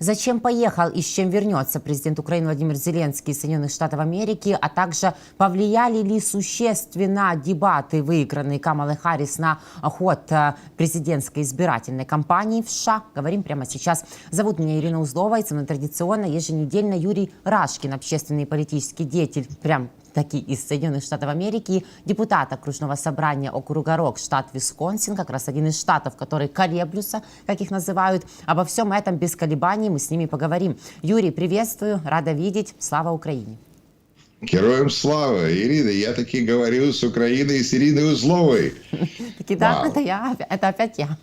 Зачем поехал и с чем вернется президент Украины Владимир Зеленский из Соединенных Штатов Америки, а также повлияли ли существенно дебаты, выигранные Камалой Харрис, на ход президентской избирательной кампании в США? Говорим прямо сейчас. Зовут меня Ирина Узлова, и со мной традиционно еженедельно Юрий Рашкин, общественный и политический деятель, прям таки из Соединенных Штатов Америки, депутат окружного собрания округа Рок, штат Висконсин, как раз один из штатов, которые колеблются, как их называют. Обо всем этом без колебаний мы с ними поговорим. Юрий, приветствую, рада видеть. Слава Украине! Героям слава! Ирина, я таки говорю с Украиной, с Ириной Узловой. Таки да, это опять я.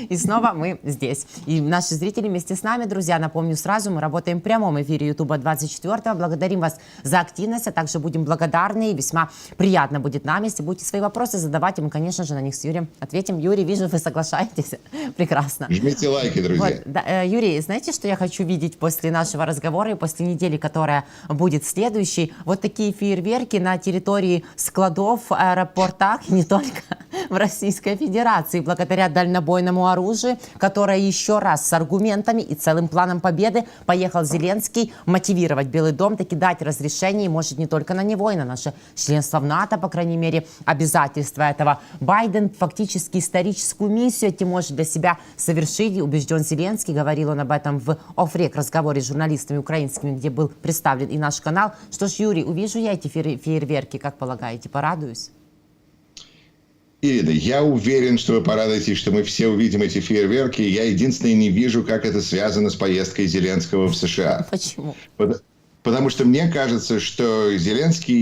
И снова мы здесь. И наши зрители вместе с нами, друзья, напомню сразу, мы работаем в прямом эфире Ютуба 24. Благодарим вас за активность, а также будем благодарны, и весьма приятно будет нам, если будете свои вопросы задавать, и мы, конечно же, на них с Юрием ответим. Юрий, вижу, вы соглашаетесь. Прекрасно. Жмите лайки, друзья. Вот, да, Юрий, знаете, что я хочу видеть после нашего разговора и после недели, которая будет следующей? Вот такие фейерверки на территории складов, аэропортах, и не только в Российской Федерации, благодаря дальнобойному оружию, которое еще раз с аргументами и целым планом победы поехал Зеленский мотивировать Белый дом, таки дать разрешение, может, не только на него, и на наше членство в НАТО, по крайней мере, обязательства этого. Байден фактически историческую миссию этим может для себя совершить, убежден Зеленский, говорил он об этом в офф-рек разговоре с журналистами украинскими, где был представлен и наш канал. Что ж, Юрий, увижу я эти фейерверки, как полагаете, порадуюсь? Ирина, я уверен, что вы порадуетесь, что мы все увидим эти фейерверки. Я единственное не вижу, как это связано с поездкой Зеленского в США. Почему? Потому что мне кажется, что Зеленский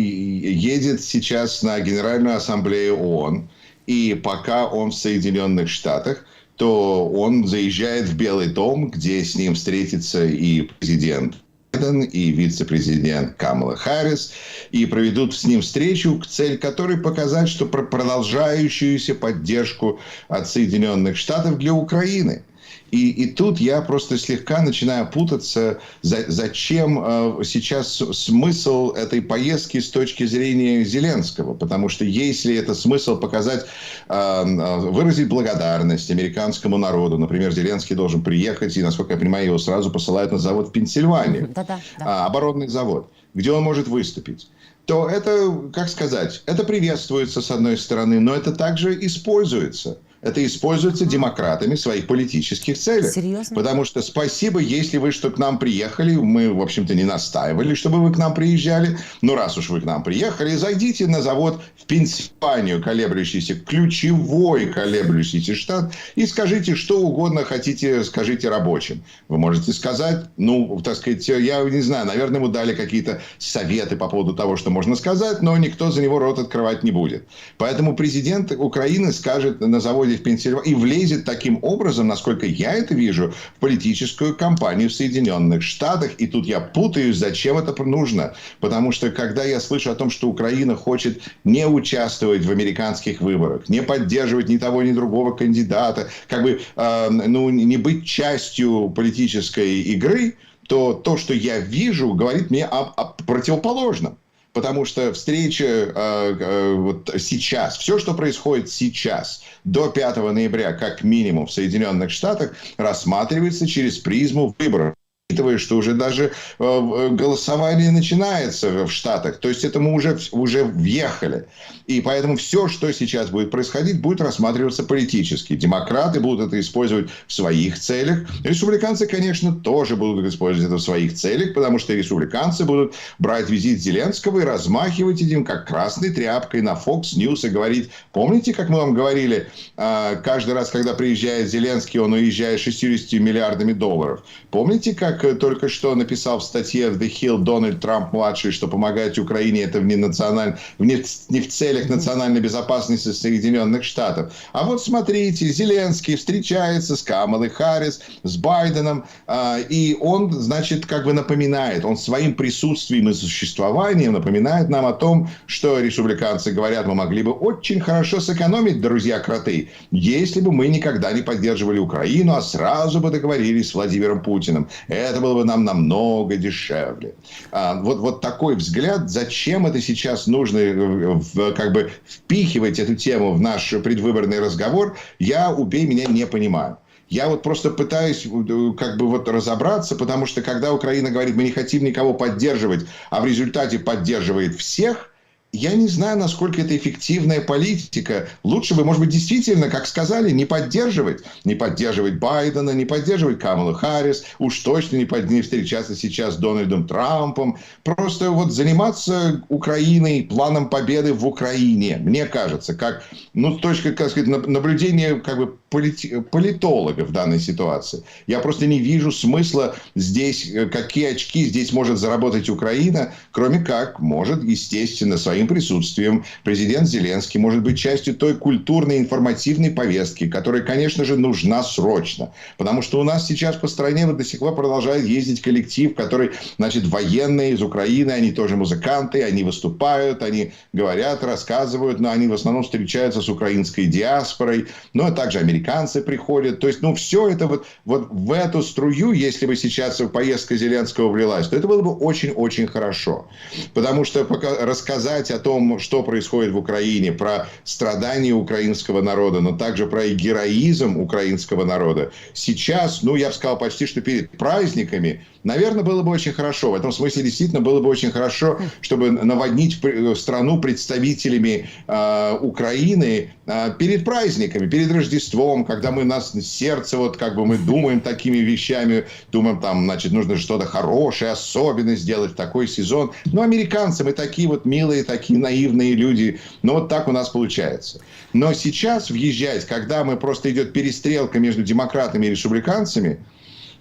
едет сейчас на Генеральную Ассамблею ООН, и пока он в Соединенных Штатах, то он заезжает в Белый дом, где с ним встретится и президент Байден, и вице-президент Камала Харрис, и проведут с ним встречу, цель которой показать, что продолжающуюся поддержку от Соединенных Штатов для Украины. И тут я просто слегка начинаю путаться, зачем сейчас смысл этой поездки с точки зрения Зеленского. Потому что если это смысл показать, выразить благодарность американскому народу, например, Зеленский должен приехать, и, насколько я понимаю, его сразу посылают на завод в Пенсильванию, оборонный завод, где он может выступить, то это, как сказать, это приветствуется с одной стороны, но это также используется. Это используется демократами в своих политических целях. Серьезно? Потому что спасибо, если вы что к нам приехали. Мы, в общем-то, не настаивали, чтобы вы к нам приезжали. Но раз уж вы к нам приехали, зайдите на завод в Пенсильванию, колеблющийся, ключевой колеблющийся штат, и скажите, что угодно хотите, скажите рабочим. Вы можете сказать, ну, так сказать, я не знаю, наверное, ему дали какие-то советы по поводу того, что можно сказать, но никто за него рот открывать не будет. Поэтому президент Украины скажет на заводе в Пенсильвании и влезет таким образом, насколько я это вижу, в политическую кампанию в Соединенных Штатах. И тут я путаюсь, зачем это нужно. Потому что, когда я слышу о том, что Украина хочет не участвовать в американских выборах, не поддерживать ни того, ни другого кандидата, как бы, не быть частью политической игры, то, что я вижу, говорит мне о противоположном. Потому что встреча вот сейчас, все, что происходит сейчас, до 5 ноября, как минимум, в Соединенных Штатах, рассматривается через призму выборов. Учитывая, что уже даже голосование начинается в Штатах. То есть, это мы уже въехали. И поэтому все, что сейчас будет происходить, будет рассматриваться политически. Демократы будут это использовать в своих целях. Республиканцы, конечно, тоже будут использовать это в своих целях, потому что республиканцы будут брать визит Зеленского и размахивать этим, как красной тряпкой, на Fox News и говорить: помните, как мы вам говорили, каждый раз, когда приезжает Зеленский, он уезжает 60 миллиардами долларов. Помните, как только что написал в статье в The Hill Дональд Трамп-младший, что помогать Украине это не в целях национальной безопасности Соединенных Штатов. А вот смотрите, Зеленский встречается с Камалой Харрис, с Байденом, и он, значит, как бы напоминает, он своим присутствием и существованием напоминает нам о том, что республиканцы говорят: мы могли бы очень хорошо сэкономить, друзья-кроты, если бы мы никогда не поддерживали Украину, а сразу бы договорились с Владимиром Путиным. Это было бы нам намного дешевле. Вот такой взгляд, зачем это сейчас нужно как бы впихивать эту тему в наш предвыборный разговор, я, убей меня, не понимаю. Я вот просто пытаюсь как бы вот разобраться, потому что когда Украина говорит, мы не хотим никого поддерживать, а в результате поддерживает всех, я не знаю, насколько это эффективная политика. Лучше бы, может быть, действительно, как сказали, не поддерживать. Не поддерживать Байдена, не поддерживать Камалу Харрис. Уж точно не встречаться сейчас с Дональдом Трампом. Просто вот заниматься Украиной, планом победы в Украине. Мне кажется, как, ну, с точки, как сказать, наблюдения как бы политолога в данной ситуации. Я просто не вижу смысла здесь, какие очки здесь может заработать Украина, кроме как может, естественно, своим присутствием президент Зеленский может быть частью той культурной информативной повестки, которая, конечно же, нужна срочно. Потому что у нас сейчас по стране вот до сих пор продолжает ездить коллектив, который, значит, военные из Украины, они тоже музыканты, они выступают, они говорят, рассказывают, но они в основном встречаются с украинской диаспорой, но также американцы приходят. То есть, ну, все это вот в эту струю, если бы сейчас поездка Зеленского влилась, то это было бы очень-очень хорошо. Потому что рассказать о том, что происходит в Украине, про страдания украинского народа, но также про героизм украинского народа, сейчас, ну, я бы сказал, почти что перед праздниками, наверное, было бы очень хорошо. В этом смысле действительно было бы очень хорошо, чтобы наводнить страну представителями Украины перед праздниками, перед Рождеством, когда у нас сердце, вот как бы мы думаем такими вещами, думаем, там, значит, нужно что-то хорошее, особенно сделать в такой сезон. Но американцы, мы такие вот милые, такие наивные люди. Но вот так у нас получается. Но сейчас въезжать, когда мы просто идет перестрелка между демократами и республиканцами,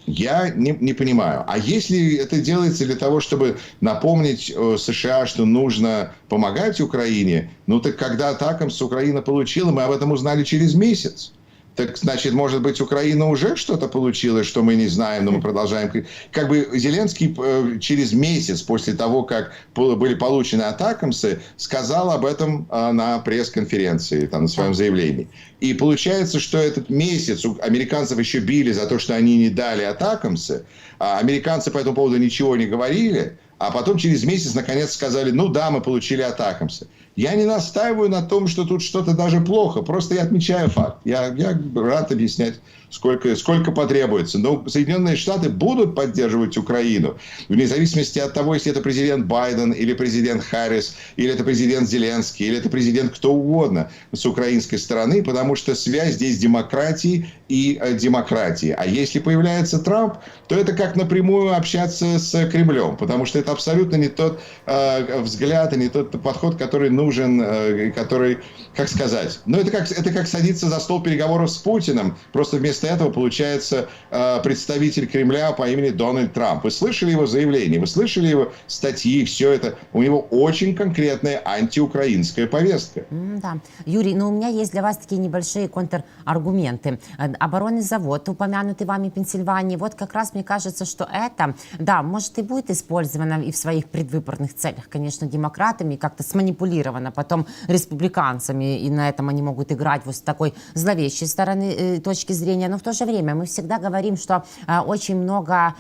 я не понимаю. А если это делается для того, чтобы напомнить США, что нужно помогать Украине, ну так когда атакамс Украина получила, мы об этом узнали через месяц. Так, значит, может быть, Украина уже что-то получила, что мы не знаем, но мы продолжаем. Как бы Зеленский через месяц после того, как были получены атакамсы, сказал об этом на пресс-конференции, там, на своем заявлении. И получается, что этот месяц американцев еще били за то, что они не дали атакамсы, а американцы по этому поводу ничего не говорили, а потом через месяц наконец сказали, ну да, мы получили атакамсы. Я не настаиваю на том, что тут что-то даже плохо. Просто я отмечаю факт. Я рад объяснять, сколько потребуется. Но Соединенные Штаты будут поддерживать Украину. Вне зависимости от того, если это президент Байден, или президент Харрис, или это президент Зеленский, или это президент кто угодно с украинской стороны. Потому что связь здесь демократии и демократии. А если появляется Трамп, то это как напрямую общаться с Кремлем. Потому что это абсолютно не тот взгляд и не тот подход, который нужен, который, как сказать, ну это как садиться за стол переговоров с Путиным, просто вместо этого получается представитель Кремля по имени Дональд Трамп. Вы слышали его заявление, вы слышали его статьи, все это, у него очень конкретная антиукраинская повестка. Да. Юрий, ну у меня есть для вас такие небольшие контраргументы. Оборонный завод, упомянутый вами в Пенсильвании, вот как раз мне кажется, что это, да, может и будет использовано и в своих предвыборных целях, конечно, демократами, как-то сманипулировано потом республиканцами, и на этом они могут играть вот с такой зловещей стороны, точки зрения. Но в то же время мы всегда говорим, что очень много,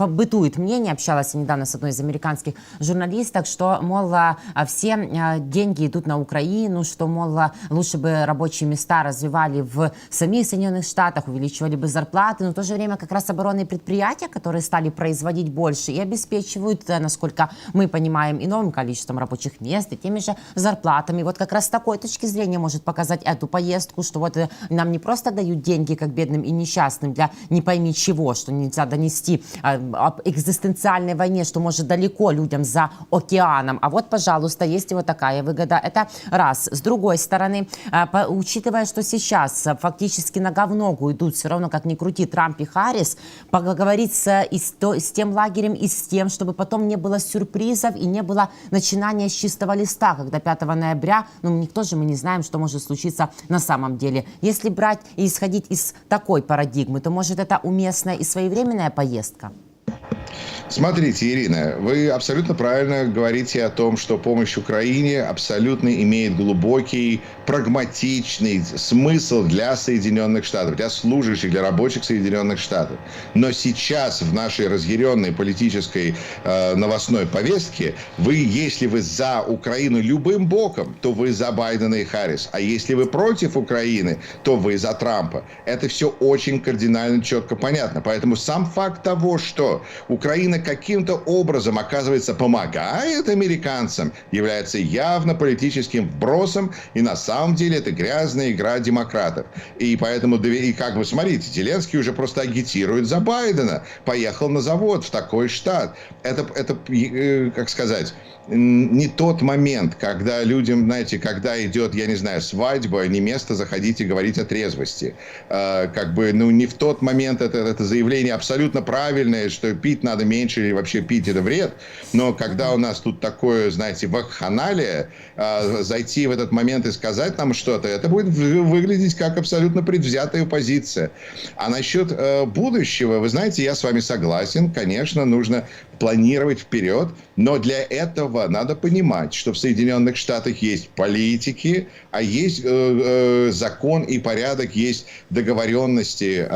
бытует мнение, общалась я недавно с одной из американских журналисток, что, мол, все деньги идут на Украину, что, мол, лучше бы рабочие места развивали в самих Соединенных Штатах, увеличивали бы зарплаты, но в то же время как раз оборонные предприятия, которые стали производить больше и обеспечивают, насколько мы понимаем, и новым количеством рабочих мест, и теми же зарплатами. Вот как раз с такой точки зрения может показать эту поездку, что вот нам не просто дают деньги как бедным и несчастным для не пойми чего, что нельзя донести об экзистенциальной войне, что может далеко людям за океаном. А вот, пожалуйста, есть и вот такая выгода. Это раз. С другой стороны, учитывая, что сейчас фактически нога в ногу идут, все равно как ни крути, Трамп и Харрис, поговорить с тем лагерем и с тем, чтобы потом не было сюрпризов и не было начинания с чистого листа, когда 5 ноября, никто же мы не знаем, что может случиться на самом деле. Если брать и исходить из такой парадигмы, то может это уместная и своевременная поездка? Смотрите, Ирина, вы абсолютно правильно говорите о том, что помощь Украине абсолютно имеет глубокий, прагматичный смысл для Соединенных Штатов, для служащих, для рабочих Соединенных Штатов. Но сейчас в нашей разъяренной политической новостной повестке если вы за Украину любым боком, то вы за Байдена и Харрис. А если вы против Украины, то вы за Трампа. Это все очень кардинально четко понятно. Поэтому сам факт того, что Украина каким-то образом, оказывается, помогает американцам, является явно политическим вбросом, и на самом деле это грязная игра демократов. И поэтому, и как вы смотрите, Зеленский уже просто агитирует за Байдена, поехал на завод в такой штат. Это как сказать, не тот момент, когда людям, знаете, когда идет, я не знаю, свадьба, не место заходить и говорить о трезвости. Не в тот момент это заявление абсолютно правильное, что пить надо меньше или вообще пить это вред. Но когда у нас тут такое, знаете, вакханалия, зайти в этот момент и сказать нам что-то, это будет выглядеть как абсолютно предвзятая позиция. А насчет будущего, вы знаете, я с вами согласен, конечно, нужно планировать вперед, но для этого надо понимать, что в Соединенных Штатах есть политики, а есть закон и порядок, есть договоренности,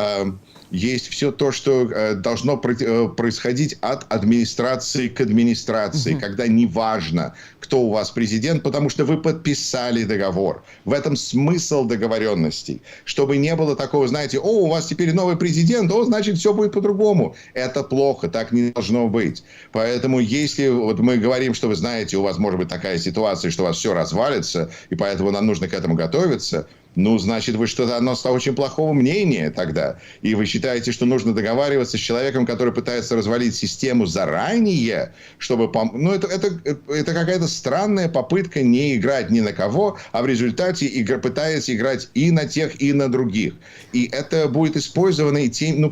есть все то, что должно происходить от администрации к администрации, когда неважно, кто у вас президент, потому что вы подписали договор. В этом смысл договоренностей. Чтобы не было такого, знаете, у вас теперь новый президент, значит, все будет по-другому. Это плохо, так не должно быть. Поэтому если вот мы говорим, что вы знаете, у вас может быть такая ситуация, что у вас все развалится, и поэтому нам нужно к этому готовиться, значит, вы что-то очень плохого мнения тогда. И вы считаете, что нужно договариваться с человеком, который пытается развалить систему заранее, чтобы... это какая-то странная попытка не играть ни на кого, а в результате пытается играть и на тех, и на других. И это будет использовано и тем...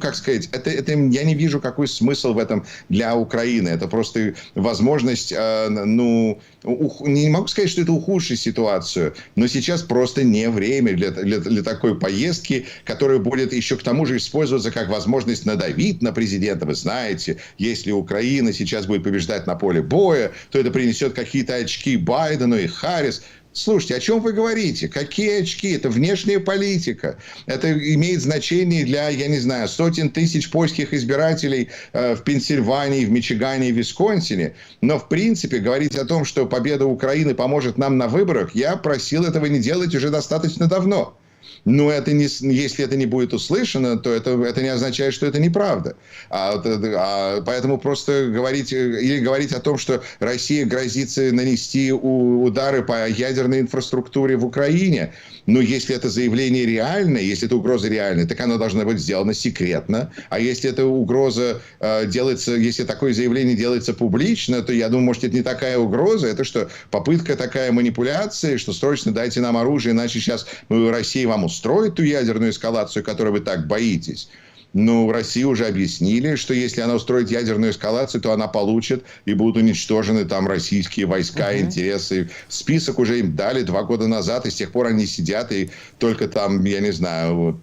я не вижу, какой смысл в этом для Украины. Это просто возможность... не могу сказать, что это ухудшит ситуацию, но сейчас просто не время для такой поездки, которая будет еще к тому же использоваться как возможность надавить на президента. Вы знаете, если Украина сейчас будет побеждать на поле боя, то это принесет какие-то очки Байдену и Харрис. Слушайте, о чем вы говорите? Какие очки? Это внешняя политика. Это имеет значение для, я не знаю, сотен тысяч польских избирателей в Пенсильвании, в Мичигане и Висконсине. Но, в принципе, говорить о том, что победа Украины поможет нам на выборах, я просил этого не делать уже достаточно давно. Но если это не будет услышано, то это не означает, что это неправда. Поэтому просто говорить о том, что Россия грозится нанести удары по ядерной инфраструктуре в Украине, если это заявление реальное, если эта угроза реальная, так оно должно быть сделано секретно. А если эта угроза если такое заявление делается публично, то, я думаю, может, это не такая угроза, это что, попытка такая манипуляции, что срочно дайте нам оружие, иначе сейчас Россия вам устроит ту ядерную эскалацию, которой вы так боитесь. В России уже объяснили, что если она устроит ядерную эскалацию, то она получит и будут уничтожены там российские войска, интересы. Список уже им дали 2 года назад, и с тех пор они сидят и только там, я не знаю,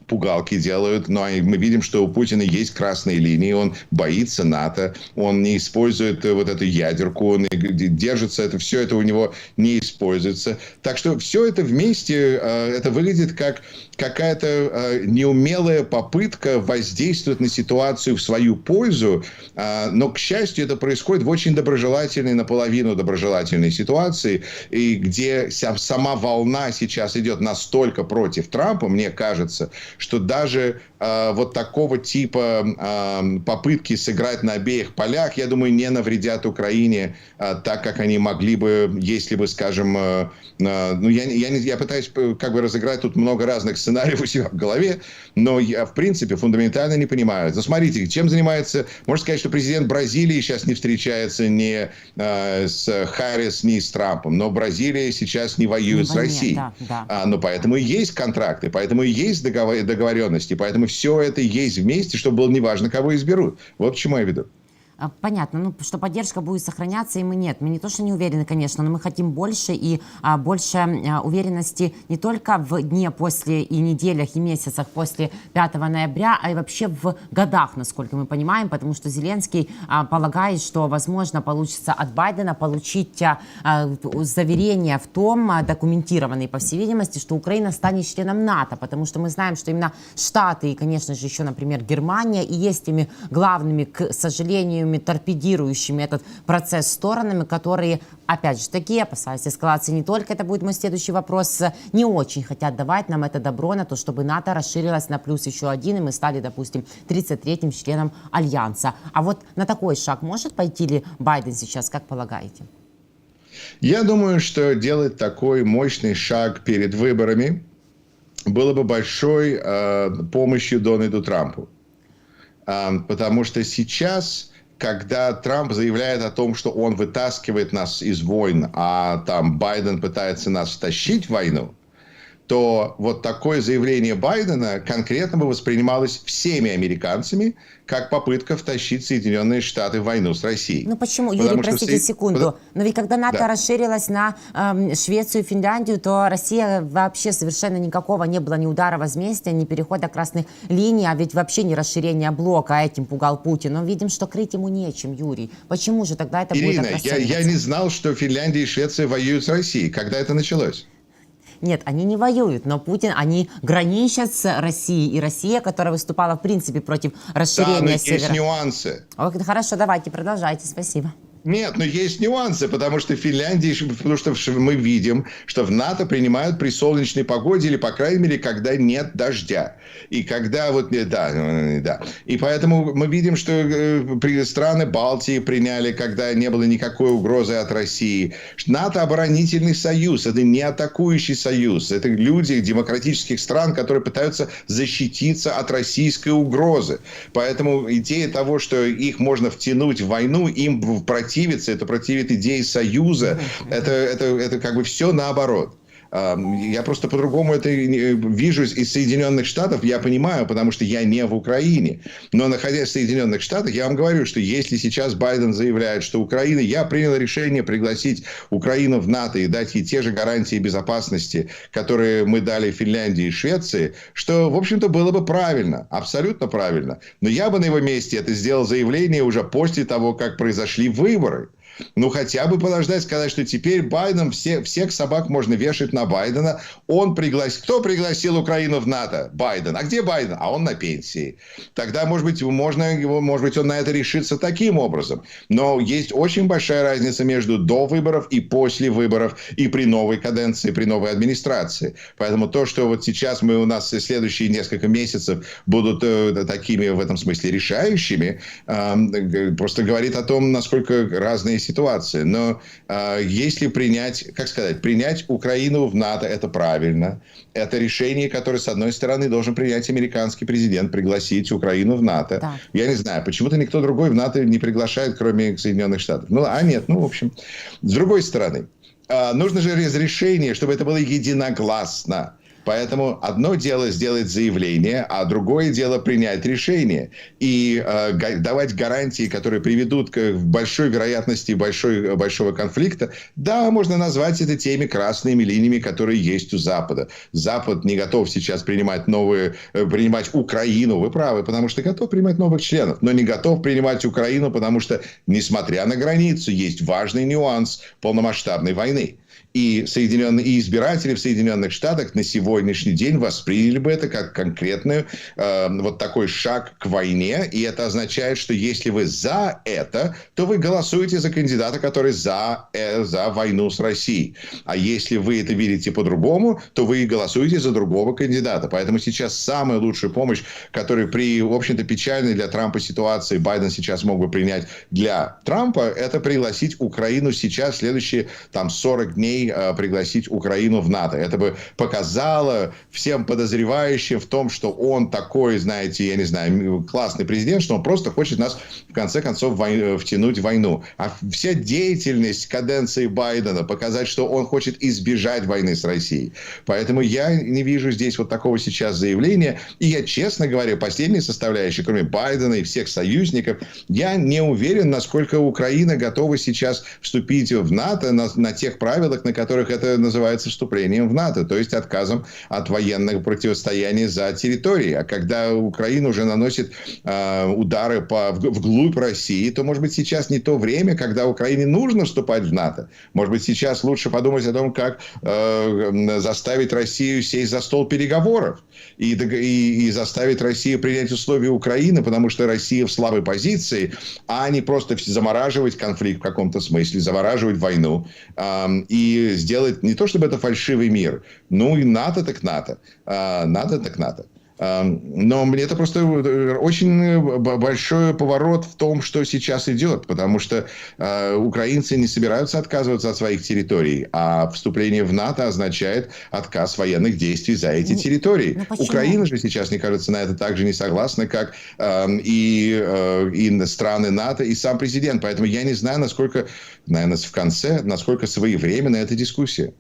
пугалки делают, но мы видим, что у Путина есть красные линии, он боится НАТО, он не использует вот эту ядерку, он держится, все это у него не используется. Так что все это вместе, это выглядит как какая-то неумелая попытка воздействовать на ситуацию в свою пользу, но, к счастью, это происходит в очень доброжелательной, наполовину доброжелательной ситуации, и где сама волна сейчас идет настолько против Трампа, мне кажется, что даже вот такого типа попытки сыграть на обеих полях, я думаю, не навредят Украине так, как они могли бы, если бы, скажем, я пытаюсь как бы разыграть тут много разных сценариев у себя в голове, но я, в принципе, фундаментально не понимаю. Смотрите, чем занимается... Можно сказать, что президент Бразилии сейчас не встречается ни с Харрис, ни с Трампом, но Бразилия сейчас не воюет с Россией. Да. Но поэтому и есть контракты, поэтому и есть договоренности, поэтому все это есть вместе, чтобы было неважно, кого изберут. Вот к чему я веду. Понятно, ну, что поддержка будет сохраняться, и мы нет. Мы не то, что не уверены, конечно, но мы хотим больше и больше уверенности не только в дне после и неделях и месяцах после 5 ноября, а и вообще в годах, насколько мы понимаем, потому что Зеленский полагает, что, возможно, получится от Байдена получить заверение в том, документированные, по всей видимости, что Украина станет членом НАТО, потому что мы знаем, что именно Штаты и, конечно же, еще, например, Германия и есть теми главными, к сожалению, торпедирующими этот процесс сторонами, которые, опять же таки, опасаясь эскалации не только, это будет мой следующий вопрос, не очень хотят давать нам это добро на то, чтобы НАТО расширилось на плюс еще один, и мы стали, допустим, 33-м членом Альянса. А вот на такой шаг может пойти ли Байден сейчас, как полагаете? Я думаю, что делать такой мощный шаг перед выборами было бы большой помощью Дональду Трампу. Потому что сейчас, когда Трамп заявляет о том, что он вытаскивает нас из войн, а там Байден пытается нас втащить в войну, то вот такое заявление Байдена конкретно бы воспринималось всеми американцами как попытка втащить Соединенные Штаты в войну с Россией. Ну почему, Юрий, простите секунду, но ведь когда НАТО расширилось на Швецию и Финляндию, то Россия вообще совершенно никакого не было ни удара возмездия, ни перехода красных линий, а ведь вообще не расширение блока, а этим пугал Путин. Но видим, что крыть ему нечем, Юрий. Почему же тогда это будет так расширяться? Я не знал, что Финляндия и Швеция воюют с Россией. Когда это началось? Нет, они не воюют, но Путин, они граничат с Россией. И Россия, которая выступала, в принципе, против расширения севера. Есть нюансы. Хорошо, давайте, продолжайте, спасибо. Нет, но есть нюансы, потому что в Финляндии, потому что мы видим, что в НАТО принимают при солнечной погоде, или, по крайней мере, когда нет дождя. И когда вот, да. И поэтому мы видим, что страны Балтии приняли, когда не было никакой угрозы от России. НАТО оборонительный союз, это не атакующий союз. Это люди демократических стран, которые пытаются защититься от российской угрозы. Поэтому идея того, что их можно втянуть в войну, им противится, это противит идее союза, это как бы все наоборот. Я просто по-другому это вижу из Соединенных Штатов, я понимаю, потому что я не в Украине. Но находясь в Соединенных Штатах, я вам говорю, что если сейчас Байден заявляет, что Украина, я принял решение пригласить Украину в НАТО и дать ей те же гарантии безопасности, которые мы дали Финляндии и Швеции, что, в общем-то, было бы правильно, абсолютно правильно. Но я бы на его месте это сделал заявление уже после того, как произошли выборы. Ну, хотя бы подождать, сказать, что теперь Байден, всех собак можно вешать на Байдена. Он Кто пригласил Украину в НАТО? Байден. А где Байден? А он на пенсии. Тогда, может быть, он на это решится таким образом. Но есть очень большая разница между до выборов и после выборов, и при новой каденции, при новой администрации. Поэтому то, что вот сейчас у нас следующие несколько месяцев будут такими в этом смысле решающими, просто говорит о том, насколько разные ситуации. Но если принять Украину в НАТО, это правильно. Это решение, которое, с одной стороны, должен принять американский президент, пригласить Украину в НАТО. Да. Я не знаю, почему-то никто другой в НАТО не приглашает, кроме Соединенных Штатов. В общем. С другой стороны, нужно же разрешение, чтобы это было единогласно. Поэтому одно дело сделать заявление, а другое дело принять решение. И давать гарантии, которые приведут к большой вероятности большого конфликта, да, можно назвать это теми красными линиями, которые есть у Запада. Запад не готов сейчас принимать Украину, вы правы, потому что готов принимать новых членов, но не готов принимать Украину, потому что, несмотря на границу, есть важный нюанс полномасштабной войны. И избиратели в Соединенных Штатах на сегодняшний день восприняли бы это как конкретный вот такой шаг к войне. И это означает, что если вы за это, то вы голосуете за кандидата, который за войну с Россией. А если вы это видите по-другому, то вы голосуете за другого кандидата. Поэтому сейчас самая лучшая помощь, которую при, в общем-то, печальной для Трампа ситуации Байден сейчас мог бы принять для Трампа, это пригласить Украину сейчас в следующие 40 дней дней пригласить Украину в НАТО. Это бы показало всем подозревающим в том, что он такой, знаете, я не знаю, классный президент, что он просто хочет нас, в конце концов, втянуть в войну. А вся деятельность каденции Байдена показать, что он хочет избежать войны с Россией. Поэтому я не вижу здесь вот такого сейчас заявления. И я, честно говоря, последние составляющие, кроме Байдена и всех союзников, я не уверен, насколько Украина готова сейчас вступить в НАТО на тех правилах, на которых это называется вступлением в НАТО, то есть отказом от военного противостояния за территорией. А когда Украина уже наносит удары вглубь России, то, может быть, сейчас не то время, когда Украине нужно вступать в НАТО. Может быть, сейчас лучше подумать о том, как заставить Россию сесть за стол переговоров и заставить Россию принять условия Украины, потому что Россия в слабой позиции, а не просто замораживать конфликт в каком-то смысле, замораживать войну и сделать не то, чтобы это фальшивый мир, ну и НАТО так НАТО, НАТО так НАТО. Но мне это просто очень большой поворот в том, что сейчас идет, потому что украинцы не собираются отказываться от своих территорий, а вступление в НАТО означает отказ военных действий за эти территории. Украина же сейчас, мне кажется, на это также не согласна, как и страны НАТО, и сам президент. Поэтому я не знаю, насколько, наверное, в конце, насколько своевременна эта дискуссия.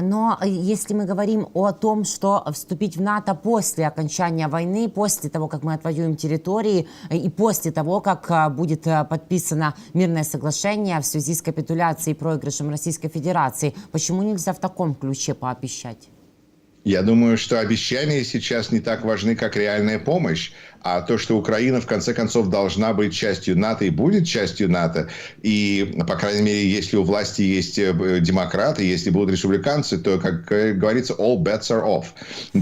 Но если мы говорим о том, что вступить в НАТО после окончания войны, после того, как мы отвоюем территории, и после того, как будет подписано мирное соглашение в связи с капитуляцией и проигрышем Российской Федерации, почему нельзя в таком ключе пообещать? Я думаю, что обещания сейчас не так важны, как реальная помощь. А то, что Украина, в конце концов, должна быть частью НАТО и будет частью НАТО, и, по крайней мере, если у власти есть демократы, если будут республиканцы, то, как говорится, all bets are off.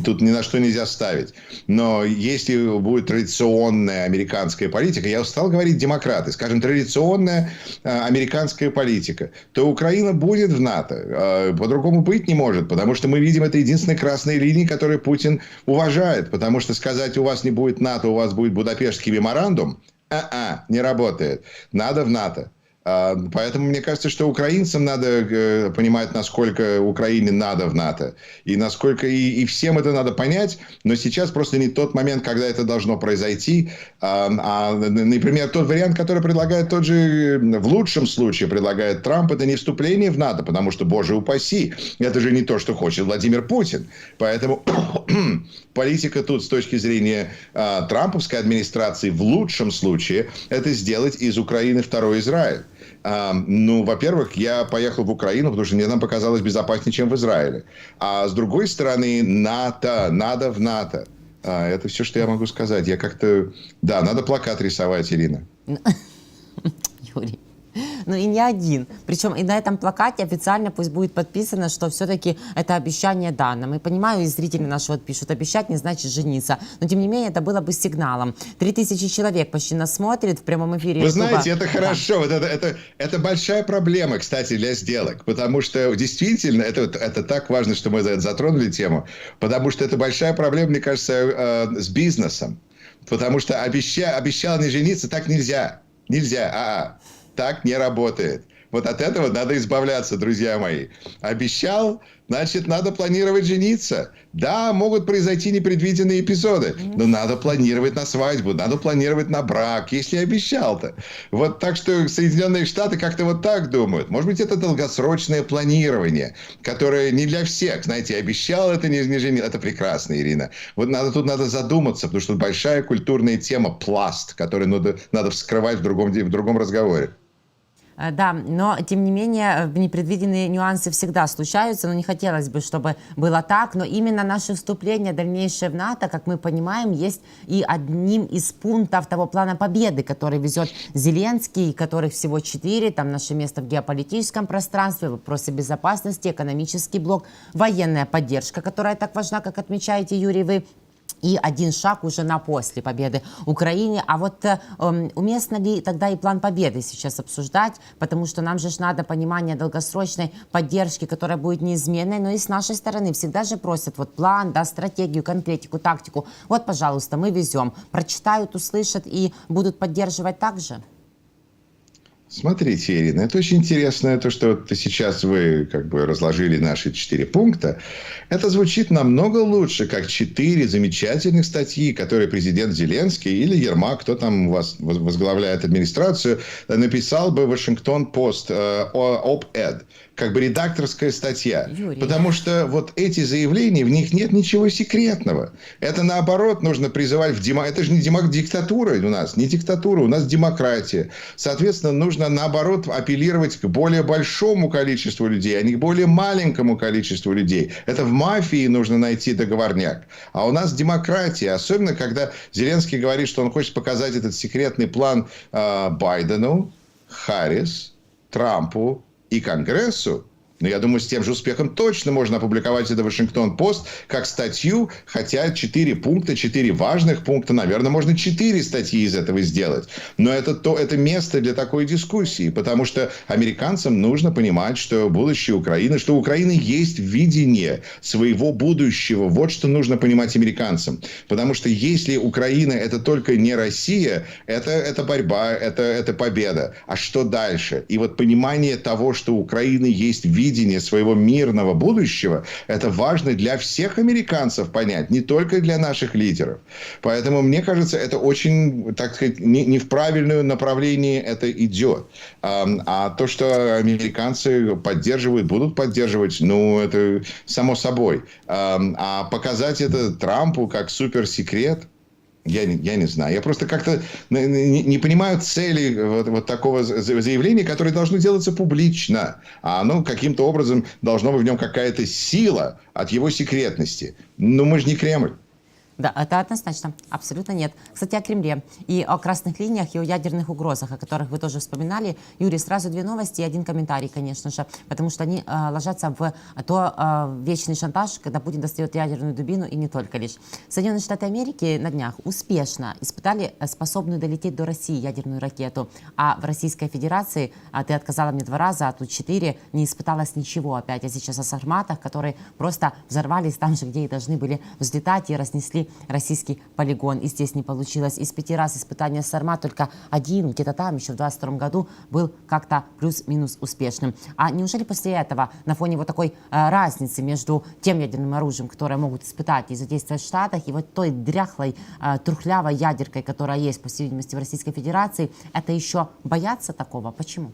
Тут ни на что нельзя ставить. Но если будет традиционная американская политика, я устал говорить демократы, скажем, традиционная американская политика, то Украина будет в НАТО. По-другому быть не может, потому что мы видим, это единственная красная линия, которую Путин уважает. Потому что сказать, у вас не будет НАТО, у вас будет Будапештский меморандум, не работает. Надо в НАТО. Поэтому мне кажется, что украинцам надо понимать, насколько Украине надо в НАТО. И насколько и всем это надо понять. Но сейчас просто не тот момент, когда это должно произойти. Например, тот вариант, который предлагает тот же, в лучшем случае предлагает Трамп, это не вступление в НАТО. Потому что, боже упаси, это же не то, что хочет Владимир Путин. Поэтому политика тут с точки зрения трамповской администрации в лучшем случае это сделать из Украины второй Израиль. Ну, во-первых, я поехал в Украину, потому что мне там показалось безопаснее, чем в Израиле. А с другой стороны, НАТО, надо в НАТО. Это все, что я могу сказать. Я как-то... Да, надо плакат рисовать, Ирина. Юрий. Ну и не один. Причем и на этом плакате официально пусть будет подписано, что все-таки это обещание дано. Мы понимаем, и зрители наши вот пишут, обещать не значит жениться. Но тем не менее, это было бы сигналом. 3000 человек почти нас смотрит в прямом эфире. Вы знаете, это хорошо. Это большая проблема, кстати, для сделок. Потому что действительно, это так важно, что мы затронули тему. Потому что это большая проблема, мне кажется, с бизнесом. Потому что обещал не жениться, так нельзя. Нельзя. Так не работает. Вот от этого надо избавляться, друзья мои. Обещал, значит, надо планировать жениться. Да, могут произойти непредвиденные эпизоды, но надо планировать на свадьбу, надо планировать на брак, если обещал-то. Вот так что Соединенные Штаты как-то вот так думают. Может быть, это долгосрочное планирование, которое не для всех. Знаете, обещал, это не жениться. Это прекрасно, Ирина. Вот тут надо задуматься, потому что большая культурная тема пласт, который надо вскрывать в другом разговоре. Да, но тем не менее непредвиденные нюансы всегда случаются, но не хотелось бы, чтобы было так. Но именно наше вступление дальнейшее в НАТО, как мы понимаем, есть и одним из пунктов того плана победы, который везет Зеленский, которых всего 4. Там наше место в геополитическом пространстве, вопросы безопасности, экономический блок, военная поддержка, которая так важна, как отмечаете, Юрий, вы. И один шаг уже на после победы Украине. А вот уместно ли тогда и план победы сейчас обсуждать? Потому что нам же надо понимание долгосрочной поддержки, которая будет неизменной. Но и с нашей стороны всегда же просят вот план, да, стратегию, конкретику, тактику. Вот, пожалуйста, мы везем. Прочитают, услышат и будут поддерживать так же? Смотрите, Ирина, это очень интересно, то, что вот сейчас вы как бы разложили наши 4 пункта. Это звучит намного лучше, как 4 замечательных статьи, которые президент Зеленский или Ермак, кто там у вас возглавляет администрацию, написал бы в Вашингтон-Пост op-ed, как бы редакторская статья. Юрий. Потому что вот эти заявления, в них нет ничего секретного. Это наоборот нужно призывать в Это же не диктатура у нас, не диктатура, у нас демократия. Соответственно, нужно наоборот апеллировать к более большому количеству людей, а не к более маленькому количеству людей. Это в мафии нужно найти договорняк. А у нас демократия. Особенно, когда Зеленский говорит, что он хочет показать этот секретный план Байдену, Харрис, Трампу и Конгрессу. Но я думаю, с тем же успехом точно можно опубликовать это в Вашингтон-Пост как статью, хотя 4 пункта, 4 важных пункта, наверное, можно 4 статьи из этого сделать. Но это место для такой дискуссии, потому что американцам нужно понимать, что будущее Украины, что у Украины есть видение своего будущего. Вот что нужно понимать американцам. Потому что если Украина это только не Россия, это борьба, это победа. А что дальше? И вот понимание того, что у Украины есть видение своего мирного будущего, это важно для всех американцев понять, не только для наших лидеров. Поэтому, мне кажется, это очень, так сказать, не в правильное направление это идет. А то, что американцы поддерживают, будут поддерживать, ну, это само собой. А показать это Трампу как суперсекрет, я не знаю. Я просто как-то не понимаю цели вот такого заявления, которое должно делаться публично. А оно каким-то образом должно быть в нем какая-то сила от его секретности. Но мы же не Кремль. Да, это однозначно. Абсолютно нет. Кстати, о Кремле и о красных линиях, и о ядерных угрозах, о которых вы тоже вспоминали. Юрий, сразу 2 новости и 1 комментарий, конечно же, потому что они ложатся в вечный шантаж, когда Путин достает ядерную дубину, и не только лишь. Соединенные Штаты Америки на днях успешно испытали способную долететь до России ядерную ракету, а в Российской Федерации, ты отказала мне 2 раза, а тут 4, не испыталось ничего опять. А сейчас о сарматах, которые просто взорвались там же, где и должны были взлетать, и разнесли российский полигон. И здесь не получилось. Из 5 раз испытания Сармат только 1, где-то там, еще в 2022 году, был как-то плюс-минус успешным. А неужели после этого, на фоне вот такой разницы между тем ядерным оружием, которое могут испытать и задействовать в Штатах, и вот той дряхлой, трухлявой ядеркой, которая есть, по всей видимости, в Российской Федерации, это еще боятся такого? Почему?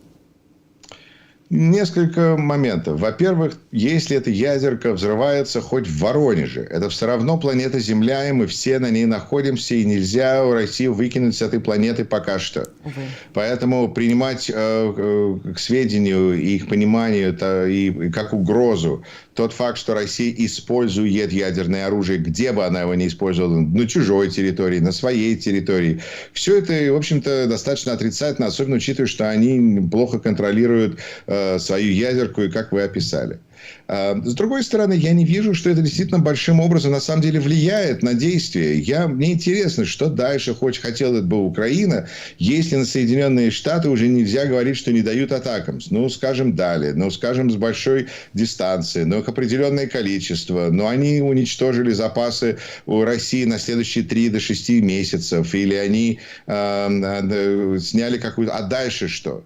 Несколько моментов. Во-первых, если эта ядерка взрывается хоть в Воронеже, это все равно планета Земля, и мы все на ней находимся, и нельзя Россию выкинуть с этой планеты пока что. Поэтому принимать к сведению и к пониманию и как угрозу тот факт, что Россия использует ядерное оружие, где бы она его не использовала, на чужой территории, на своей территории. Все это, в общем-то, достаточно отрицательно, особенно учитывая, что они плохо контролируют свою ядерку, и как вы описали. С другой стороны, я не вижу, что это действительно большим образом на самом деле влияет на действия. Мне интересно, что дальше хотела бы Украина, если на Соединенные Штаты уже нельзя говорить, что не дают атакам. Ну, скажем, дали. Ну, скажем, с большой дистанции. Но их определенное количество. Но они уничтожили запасы у России на следующие 3 до 6 месяцев. Или они сняли какую-то... А дальше что?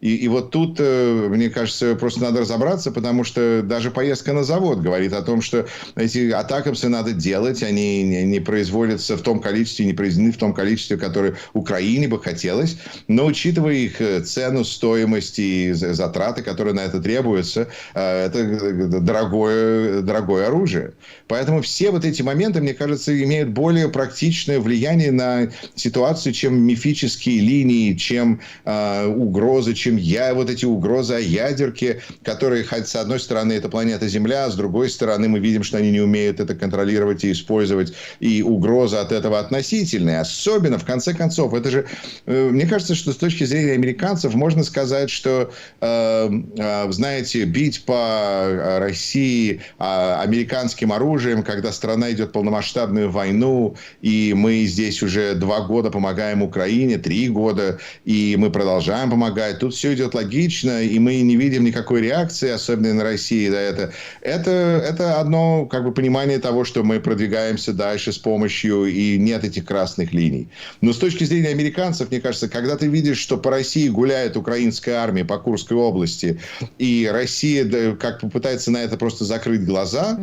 И вот тут, мне кажется, просто надо разобраться, потому что даже поездка на завод говорит о том, что эти атакамсы надо делать, они не производятся в том количестве, не произведены в том количестве, которое Украине бы хотелось. Но учитывая их цену, стоимость и затраты, которые на это требуются, это дорогое оружие. Поэтому все вот эти моменты, мне кажется, имеют более практичное влияние на ситуацию, чем мифические линии, чем угрозы, чем вот эти угрозы о ядерке, которые, хоть с одной стороны, это планета Земля, а с другой стороны, мы видим, что они не умеют это контролировать и использовать, и угроза от этого относительная. Особенно, в конце концов, это же, мне кажется, что с точки зрения американцев можно сказать, что, знаете, бить по России американским оружием, когда страна идет в полномасштабную войну, и мы здесь уже 2 года помогаем Украине, 3 года, и мы продолжаем помогать. Тут все идет логично, и мы не видим никакой реакции, особенно на России на это одно как бы понимание того, что мы продвигаемся дальше с помощью, и нет этих красных линий. Но с точки зрения американцев, мне кажется, когда ты видишь, что по России гуляет украинская армия по Курской области, и Россия как попытается на это просто закрыть глаза,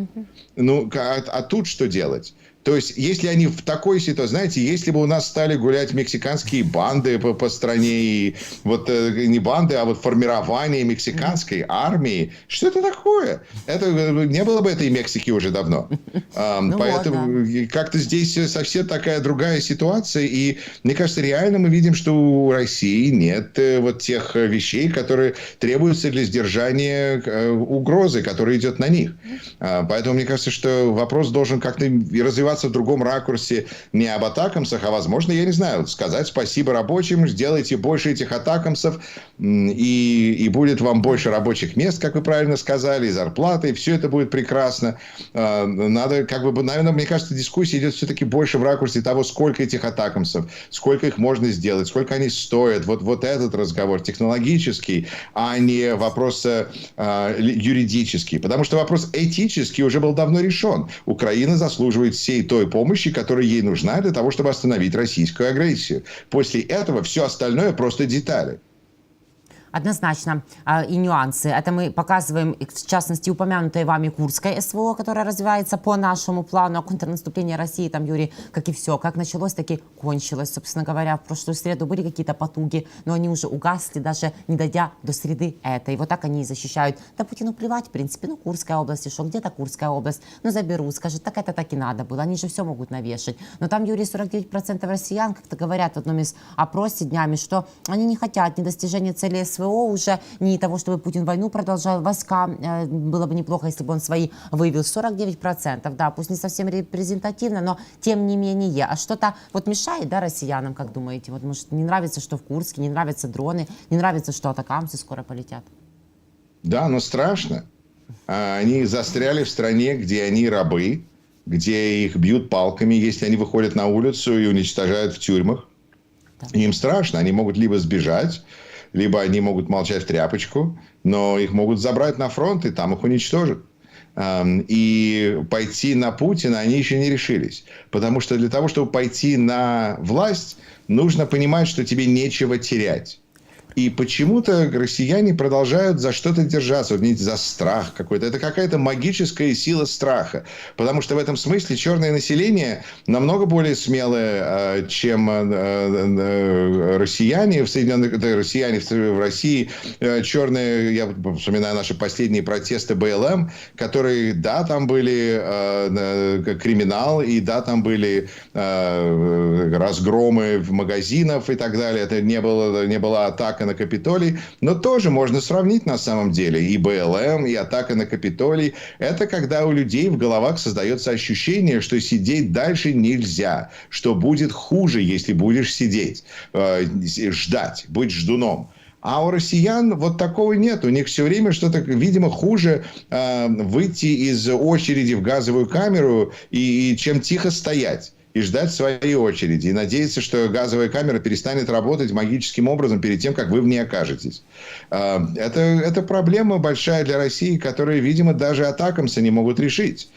ну, а тут что делать? То есть, если они в такой ситуации, знаете, если бы у нас стали гулять мексиканские банды по стране, и вот не банды, а вот формирование мексиканской армии, что это такое? Это не было бы этой Мексики уже давно. Поэтому как-то здесь совсем такая другая ситуация, и мне кажется, реально мы видим, что у России нет вот тех вещей, которые требуются для сдержания угрозы, которая идет на них. Поэтому мне кажется, что вопрос должен как-то развиваться в другом ракурсе, не об атакамсах, а, возможно, я не знаю, сказать спасибо рабочим, сделайте больше этих атакамсов, и будет вам больше рабочих мест, как вы правильно сказали, и зарплаты, и все это будет прекрасно. Надо, как бы, наверное, мне кажется, дискуссия идет все-таки больше в ракурсе того, сколько этих атакамсов, сколько их можно сделать, сколько они стоят. Вот этот разговор технологический, а не вопрос юридический. Потому что вопрос этический уже был давно решен. Украина заслуживает всей той помощи, которая ей нужна для того, чтобы остановить российскую агрессию. После этого все остальное просто детали. Однозначно. И нюансы. Это мы показываем, в частности, упомянутое вами Курское СВО, которое развивается по нашему плану контрнаступления России. Там, Юрий, как и все, как началось, так и кончилось. Собственно говоря, в прошлую среду были какие-то потуги, но они уже угасли, даже не дойдя до среды этой. Вот так они и защищают. Да Путину плевать, в принципе. Ну, Курская область, и что, где-то Курская область. Ну, заберут, скажут, так это так и надо было. Они же все могут навешать. Но там, Юрий, 49% россиян, как-то говорят в одном из опросе днями, что они не хотят ни достижения цели СВО, уже не того, чтобы Путин войну продолжал, войска, было бы неплохо, если бы он свои вывел. 49%, да, пусть не совсем репрезентативно, но тем не менее. А что-то вот мешает, да, россиянам, как думаете? Вот, может, не нравится, что в Курске, не нравятся дроны, не нравится, что атакамсы скоро полетят? Да, но страшно. Они застряли в стране, где они рабы, где их бьют палками, если они выходят на улицу и уничтожают в тюрьмах. Да. Им страшно, они могут либо сбежать, либо они могут молчать в тряпочку, но их могут забрать на фронт, и там их уничтожат. И пойти на Путина они еще не решились. Потому что для того, чтобы пойти на власть, нужно понимать, что тебе нечего терять. И почему-то россияне продолжают за что-то держаться, вот, за страх какой-то. Это какая-то магическая сила страха. Потому что в этом смысле черное население намного более смелое, чем россияне в россияне в России. Черные, я вспоминаю наши последние протесты БЛМ, которые, да, там были криминал, и да, там были разгромы в магазинах и так далее. Это не была атака на Капитолий, но тоже можно сравнить на самом деле. И БЛМ, и атака на Капитолий. Это когда у людей в головах создается ощущение, что сидеть дальше нельзя, что будет хуже, если будешь сидеть, ждать, быть ждуном. А у россиян вот такого нет. У них все время что-то, видимо, хуже выйти из очереди в газовую камеру, чем тихо стоять и ждать своей очереди. И надеяться, что газовая камера перестанет работать магическим образом перед тем, как вы в ней окажетесь. Это проблема большая для России, которую, видимо, даже атакамсы не могут решить.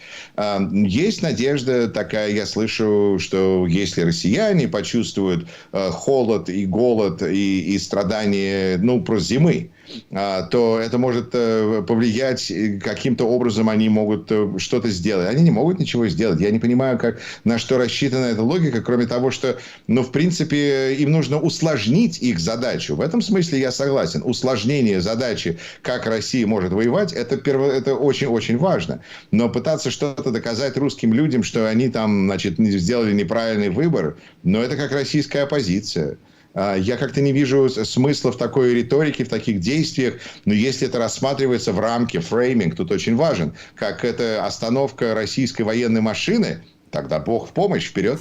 Есть надежда такая, я слышу, что если россияне почувствуют холод и голод и страдания, просто зимы, то это может повлиять, каким-то образом они могут что-то сделать. Они не могут ничего сделать. Я не понимаю, на что рассчитана эта логика, кроме того, что, в принципе, им нужно усложнить их задачу. В этом смысле я согласен. Усложнение задачи, как Россия может воевать, это очень-очень важно. Но пытаться что-то доказать русским людям, что они там, сделали неправильный выбор, это как российская оппозиция. Я как-то не вижу смысла в такой риторике, в таких действиях. Но если это рассматривается в рамке, фрейминг тут очень важен, как это остановка российской военной машины, тогда Бог в помощь, вперед.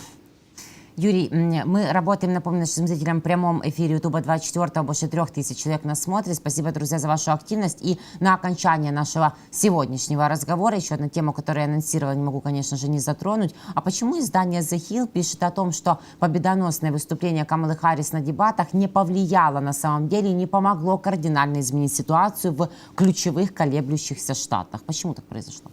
Юрий, мы работаем, напомню, нашим зрителям в прямом эфире Ютуба 24, больше 3000 человек нас смотрит. Спасибо, друзья, за вашу активность. И на окончание нашего сегодняшнего разговора еще одна тема, которую я анонсировала, не могу, конечно же, не затронуть. А почему издание The Hill пишет о том, что победоносное выступление Камалы Харрис на дебатах не повлияло на самом деле и не помогло кардинально изменить ситуацию в ключевых колеблющихся штатах? Почему так произошло?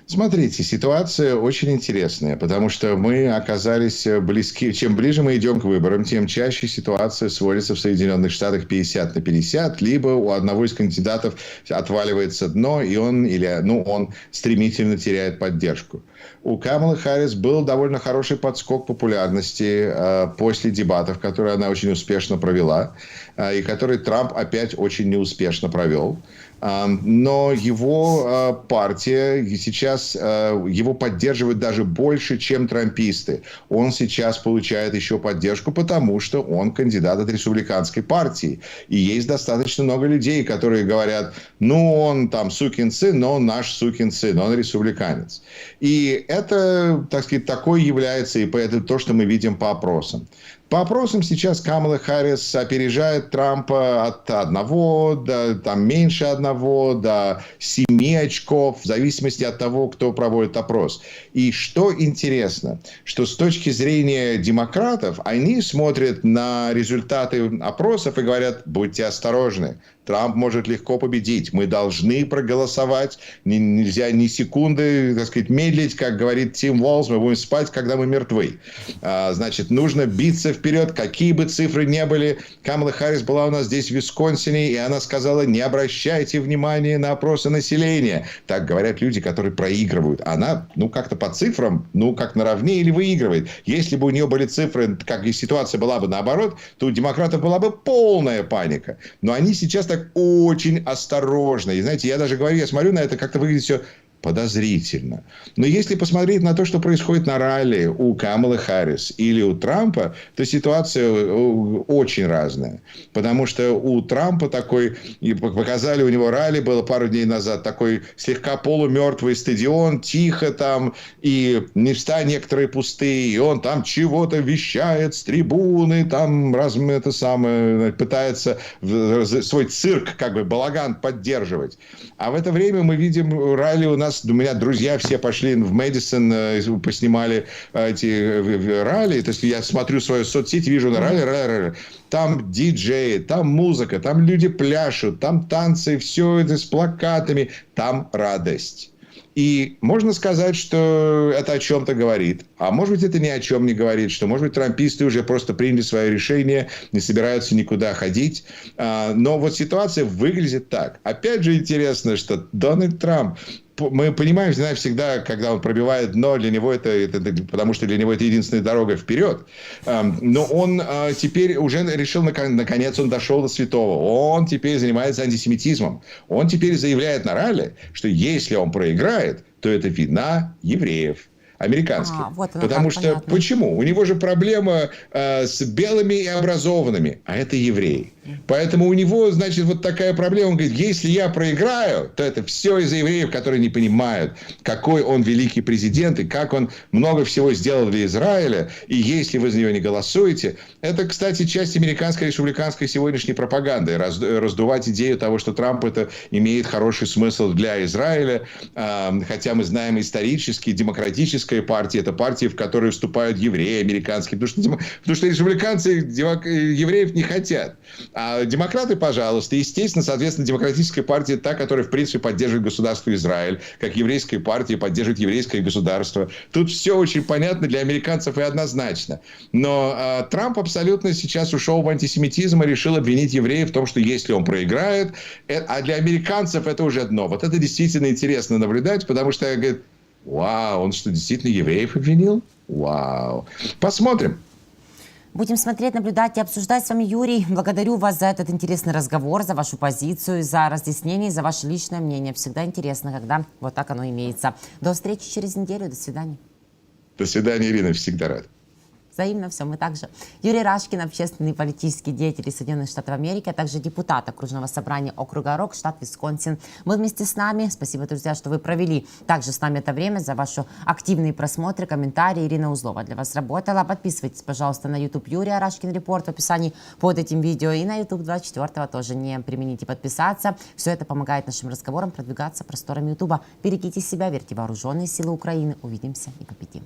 Смотрите, ситуация очень интересная, потому что мы оказались близки. Чем ближе мы идем к выборам, тем чаще ситуация сводится в Соединенных Штатах 50/50, либо у одного из кандидатов отваливается дно, и он стремительно теряет поддержку. У Камалы Харрис был довольно хороший подскок популярности после дебатов, которые она очень успешно провела, и который Трамп опять очень неуспешно провел. Но его партия сейчас его поддерживает даже больше, чем трамписты. Он сейчас получает еще поддержку, потому что он кандидат от республиканской партии. И есть достаточно много людей, которые говорят, он там сукин сын, но он наш сукин сын, он республиканец. И это, так сказать, такое является, и это то, что мы видим по опросам. По опросам сейчас Камала Харрис опережает Трампа от 1 до меньше 1 до 7 очков, в зависимости от того, кто проводит опрос. И что интересно, что с точки зрения демократов, они смотрят на результаты опросов и говорят, будьте осторожны. Трамп может легко победить. Мы должны проголосовать. Нельзя ни секунды, так сказать, медлить, как говорит Тим Уолз. Мы будем спать, когда мы мертвы. Значит, нужно биться вперед, какие бы цифры ни были. Камала Харрис была у нас здесь, в Висконсине, и она сказала, не обращайте внимания на опросы населения. Так говорят люди, которые проигрывают. Она, как-то по цифрам, как наравне или выигрывает. Если бы у нее были цифры, как и ситуация была бы наоборот, то у демократов была бы полная паника. Но они сейчас так очень осторожно. И знаете, я смотрю на это, как-то выглядит все подозрительно. Но если посмотреть на то, что происходит на ралли у Камалы Харрис или у Трампа, то ситуация очень разная. Потому что у Трампа показали у него ралли, было пару дней назад, такой слегка полумертвый стадион, тихо там, и места некоторые пустые, и он там чего-то вещает с трибуны, там пытается свой цирк, балаган поддерживать. А в это время мы видим ралли у нас. У меня друзья все пошли в Мэдисон, поснимали эти ралли. То есть я смотрю свою соцсеть, вижу на ралли. Там диджеи, там музыка, там люди пляшут, там танцы, все это с плакатами. Там радость. И можно сказать, что это о чем-то говорит. А может быть, это ни о чем не говорит. Что, может быть, трамписты уже просто приняли свое решение, не собираются никуда ходить. Но вот ситуация выглядит так. Опять же интересно, что Дональд Трамп, мы понимаем, всегда, когда он пробивает дно, для него это потому что для него это единственная дорога вперед. Но он теперь уже решил, наконец он дошел до святого. Он теперь занимается антисемитизмом. Он теперь заявляет на ралли, что если он проиграет, то это вина евреев. Американских. Потому что понятно. Почему? У него же проблема с белыми и образованными, а это евреи. Поэтому у него, значит, вот такая проблема. Он говорит, если я проиграю, то это все из-за евреев, которые не понимают, какой он великий президент и как он много всего сделал для Израиля. И если вы за него не голосуете, это, кстати, часть американской республиканской сегодняшней пропаганды. Раздувать идею того, что Трамп это имеет хороший смысл для Израиля. Хотя мы знаем исторически, демократическая партия, это партия, в которую вступают евреи американские. Потому что республиканцы евреев не хотят. А демократы, пожалуйста, естественно, соответственно, демократическая партия та, которая, в принципе, поддерживает государство Израиль, как еврейская партия поддерживает еврейское государство. Тут все очень понятно для американцев и однозначно. Но Трамп абсолютно сейчас ушел в антисемитизм и решил обвинить евреев в том, что если он проиграет, а для американцев это уже дно. Вот это действительно интересно наблюдать, потому что, говорит, вау, он что, действительно евреев обвинил? Вау. Посмотрим. Будем смотреть, наблюдать и обсуждать с вами, Юрий. Благодарю вас за этот интересный разговор, за вашу позицию, за разъяснение, за ваше личное мнение. Всегда интересно, когда вот так оно имеется. До встречи через неделю. До свидания. До свидания, Ирина. Всегда рад. Взаимно все, мы также. Юрий Рашкин, общественный и политический деятель из Соединенных Штатов Америки, а также депутат окружного собрания округа Рок, штат Висконсин, был вместе с нами. Спасибо, друзья, что вы провели также с нами это время, за ваши активные просмотры, комментарии. Ирина Узлова для вас работала. Подписывайтесь, пожалуйста, на YouTube Юрия Рашкин Репорт в описании под этим видео и на YouTube 24 тоже не примените подписаться. Все это помогает нашим разговорам продвигаться просторами YouTube. Берегите себя, верьте в вооруженные силы Украины. Увидимся и победим.